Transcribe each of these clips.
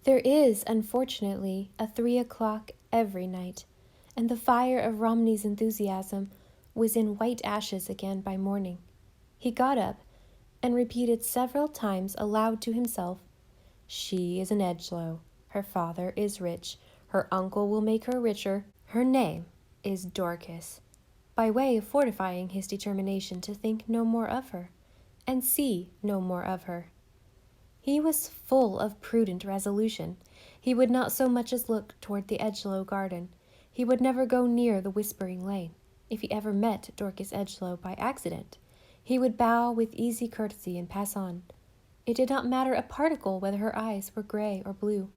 There is, unfortunately, a 3 o'clock every night, and the fire of Romney's enthusiasm was in white ashes again by morning. He got up and repeated several times aloud to himself, "She is an Edgelow. Her father is rich. Her uncle will make her richer. Her name is Dorcas," by way of fortifying his determination to think no more of her, and see no more of her. He was full of prudent resolution. He would not so much as look toward the Edgelow garden. He would never go near the Whispering Lane. If he ever met Dorcas Edgelow by accident, he would bow with easy courtesy and pass on. It did not matter a particle whether her eyes were gray or blue.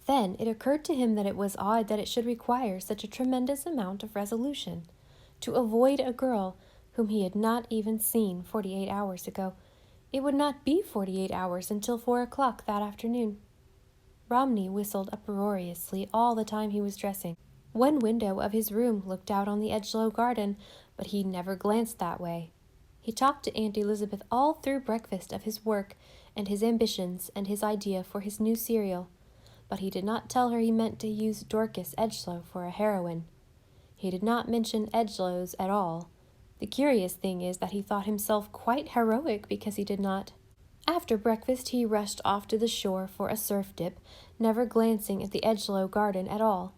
Then it occurred to him that it was odd that it should require such a tremendous amount of resolution to avoid a girl whom he had not even seen 48 hours ago. It would not be 48 hours until 4 o'clock that afternoon. Romney whistled uproariously all the time he was dressing. One window of his room looked out on the Edgelow garden, but he never glanced that way. He talked to Aunt Elizabeth all through breakfast of his work and his ambitions and his idea for his new serial, but he did not tell her he meant to use Dorcas Edgelow for a heroine. He did not mention Edgelows at all. The curious thing is that he thought himself quite heroic because he did not. After breakfast he rushed off to the shore for a surf dip, never glancing at the Edgelow garden at all.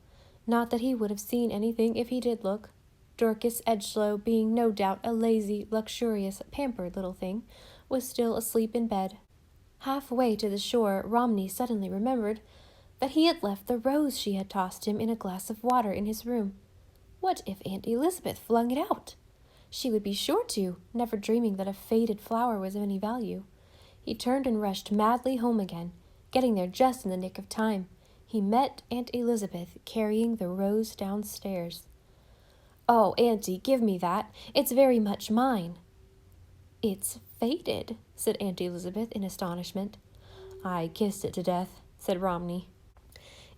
Not that he would have seen anything if he did look. Dorcas Edgelow, being no doubt a lazy, luxurious, pampered little thing, was still asleep in bed. Halfway to the shore, Romney suddenly remembered that he had left the rose she had tossed him in a glass of water in his room. What if Aunt Elizabeth flung it out? She would be sure to, never dreaming that a faded flower was of any value. He turned and rushed madly home again, getting there just in the nick of time. He met Aunt Elizabeth carrying the rose downstairs. "Oh, Auntie, give me that. It's very much mine." "It's faded," said Aunt Elizabeth in astonishment. "I kissed it to death," said Romney.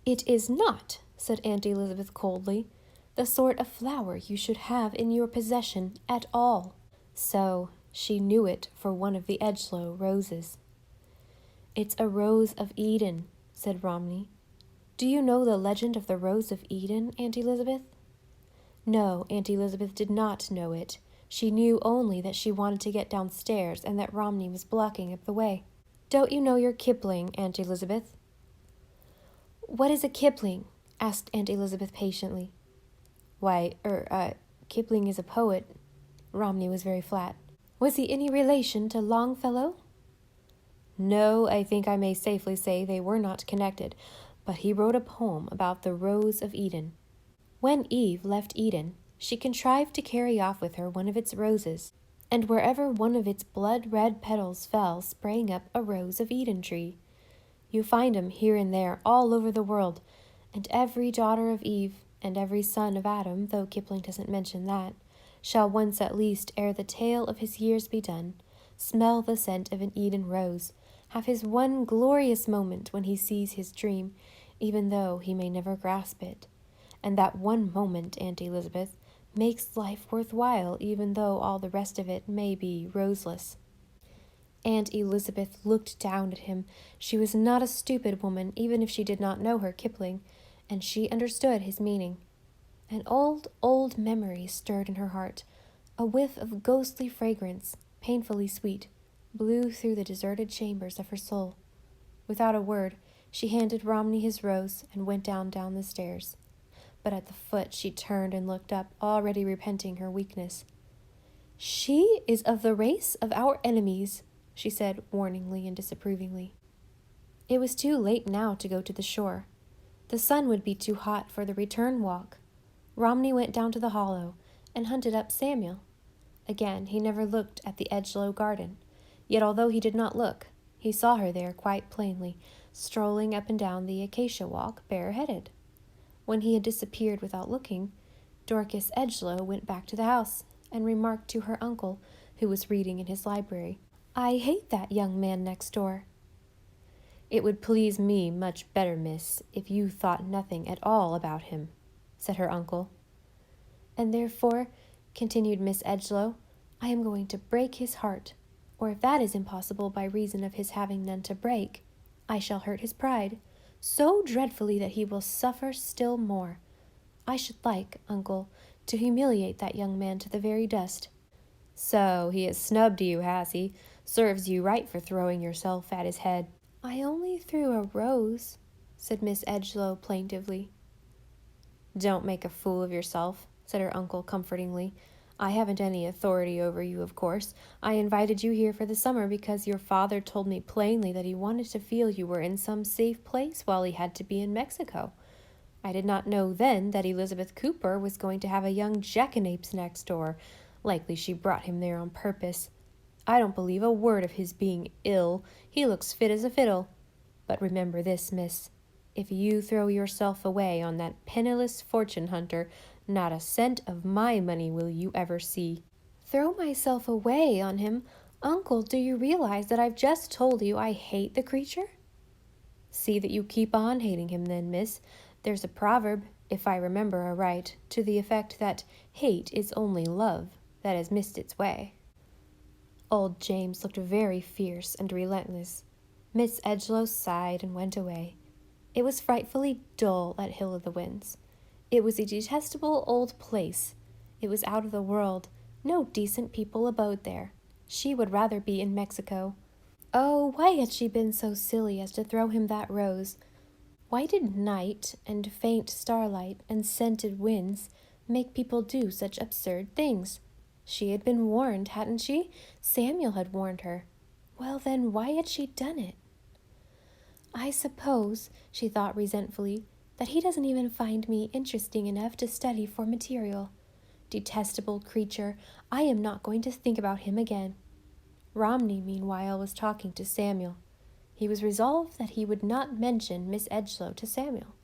"It is not," said Aunt Elizabeth coldly, "the sort of flower you should have in your possession at all." So she knew it for one of the Edgelow roses. "It's a rose of Eden," said Romney. "Do you know the legend of the Rose of Eden, Aunt Elizabeth?" No, Aunt Elizabeth did not know it. She knew only that she wanted to get downstairs and that Romney was blocking up the way. "Don't you know your Kipling, Aunt Elizabeth?" "What is a Kipling?" asked Aunt Elizabeth patiently. "Why, Kipling is a poet." Romney was very flat. "Was he any relation to Longfellow?" "No, I think I may safely say they were not connected, but he wrote a poem about the Rose of Eden. When Eve left Eden, she contrived to carry off with her one of its roses, and wherever one of its blood-red petals fell sprang up a Rose of Eden tree. You find 'em here and there all over the world, and every daughter of Eve and every son of Adam, though Kipling doesn't mention that, shall once at least, ere the tale of his years be done, smell the scent of an Eden rose, have his one glorious moment when he sees his dream, even though he may never grasp it. And that one moment, Aunt Elizabeth, makes life worthwhile, even though all the rest of it may be roseless." Aunt Elizabeth looked down at him. She was not a stupid woman, even if she did not know her Kipling, and she understood his meaning. An old memory stirred in her heart. A whiff of ghostly fragrance, painfully sweet, blew through the deserted chambers of her soul. Without a word, she handed Romney his rose and went down the stairs. But at the foot she turned and looked up, already repenting her weakness. "She is of the race of our enemies," she said warningly and disapprovingly. It was too late now to go to the shore. The sun would be too hot for the return walk. Romney went down to the hollow and hunted up Samuel. Again, he never looked at the Edgelow garden. Yet although he did not look, he saw her there quite plainly, strolling up and down the acacia walk bareheaded. When he had disappeared without looking, Dorcas Edgelow went back to the house and remarked to her uncle, who was reading in his library, "I hate that young man next door." "It would please me much better, miss, if you thought nothing at all about him," said her uncle. "And therefore," continued Miss Edgelow, "I am going to break his heart, or if that is impossible by reason of his having none to break, I shall hurt his pride, so dreadfully that he will suffer still more. I should like, uncle, to humiliate that young man to the very dust." "So he has snubbed you, has he? Serves you right for throwing yourself at his head." "I only threw a rose," said Miss Edgelow plaintively. "Don't make a fool of yourself," said her uncle comfortingly. "I haven't any authority over you, of course. I invited you here for the summer because your father told me plainly that he wanted to feel you were in some safe place while he had to be in Mexico. I did not know then that Elizabeth Cooper was going to have a young jackanapes next door. Likely she brought him there on purpose. I don't believe a word of his being ill. He looks fit as a fiddle. But remember this, miss. If you throw yourself away on that penniless fortune hunter, not a cent of my money will you ever see." "Throw myself away on him? Uncle, do you realize that I've just told you I hate the creature?" "See that you keep on hating him then, miss. There's a proverb, if I remember aright, to the effect that hate is only love that has missed its way." Old James looked very fierce and relentless. Miss Edgelow sighed and went away. It was frightfully dull at Hill of the Winds. It was a detestable old place. It was out of the world. No decent people abode there. She would rather be in Mexico. Oh, why had she been so silly as to throw him that rose? Why did night and faint starlight and scented winds make people do such absurd things? She had been warned, hadn't she? Samuel had warned her. Well, then, why had she done it? "I suppose," she thought resentfully, "that he doesn't even find me interesting enough to study for material. Detestable creature, I am not going to think about him again." Romney, meanwhile, was talking to Samuel. He was resolved that he would not mention Miss Edgelow to Samuel.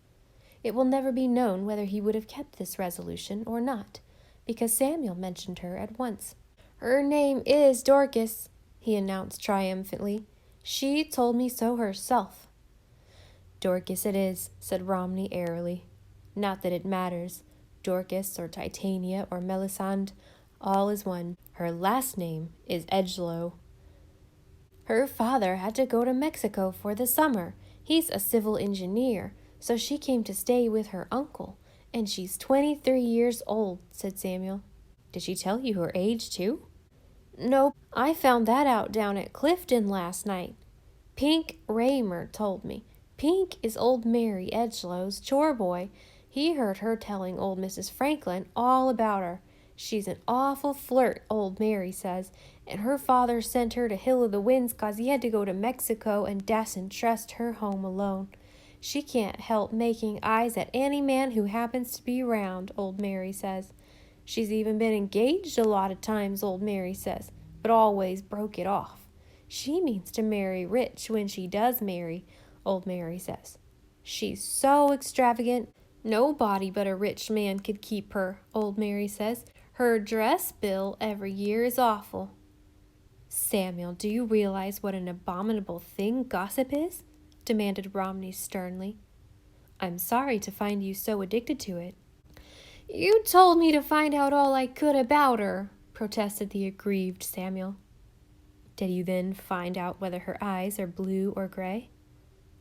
It will never be known whether he would have kept this resolution or not, because Samuel mentioned her at once. "Her name is Dorcas," he announced triumphantly. "She told me so herself." "Dorcas it is," said Romney airily. "Not that it matters. Dorcas or Titania or Melisande, all is one. Her last name is Edgelow. Her father had to go to Mexico for the summer. He's a civil engineer, so she came to stay with her uncle, and she's 23 years old," said Samuel. "Did she tell you her age, too?" "Nope, I found that out down at Clifton last night. Pink Raymer told me. Pink is old Mary Edgelow's chore boy. He heard her telling old Mrs. Franklin all about her. She's an awful flirt, old Mary says, and her father sent her to Hill of the Winds 'cause he had to go to Mexico and dasn't trust her home alone. She can't help making eyes at any man who happens to be round, old Mary says. She's even been engaged a lot of times, old Mary says, but always broke it off. She means to marry rich when she does marry, old Mary says. She's so extravagant, nobody but a rich man could keep her, old Mary says. Her dress bill every year is awful." "Samuel, do you realize what an abominable thing gossip is?" demanded Romney sternly. "I'm sorry to find you so addicted to it." "You told me to find out all I could about her," protested the aggrieved Samuel. "Did you then find out whether her eyes are blue or gray?"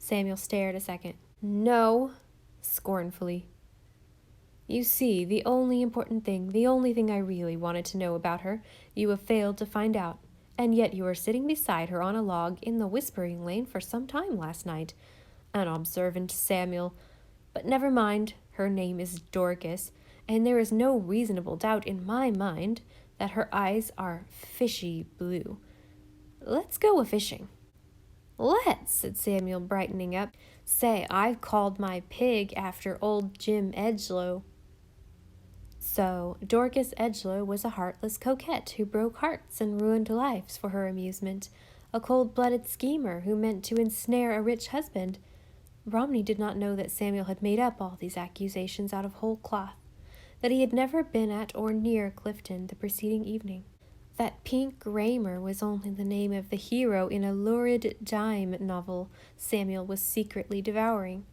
Samuel stared a second. "No," scornfully. "You see, the only important thing, the only thing I really wanted to know about her, you have failed to find out, and yet you were sitting beside her on a log in the Whispering Lane for some time last night. Unobservant Samuel. But never mind, her name is Dorcas, and there is no reasonable doubt in my mind that her eyes are fishy blue. Let's go a-fishing." "Let's," said Samuel, brightening up. "Say, I've called my pig after old Jim Edgelow." So, Dorcas Edgelow was a heartless coquette who broke hearts and ruined lives for her amusement, a cold-blooded schemer who meant to ensnare a rich husband. Romney did not know that Samuel had made up all these accusations out of whole cloth, that he had never been at or near Clifton the preceding evening, that Pink Raymer was only the name of the hero in a lurid dime novel Samuel was secretly devouring.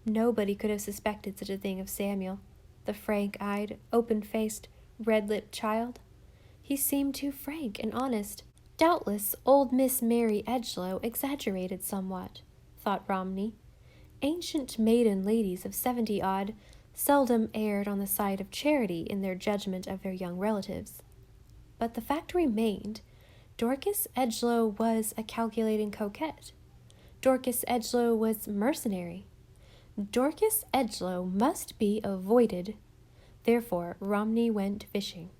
Nobody could have suspected such a thing of Samuel, the frank-eyed, open-faced, red-lipped child. He seemed too frank and honest. Doubtless old Miss Mary Edgelow exaggerated somewhat, thought Romney. ancient maiden ladies of 70-odd seldom erred on the side of charity in their judgment of their young relatives. But the fact remained, Dorcas Edgelow was a calculating coquette. Dorcas Edgelow was mercenary. Dorcas Edgelow must be avoided. Therefore, Romney went fishing.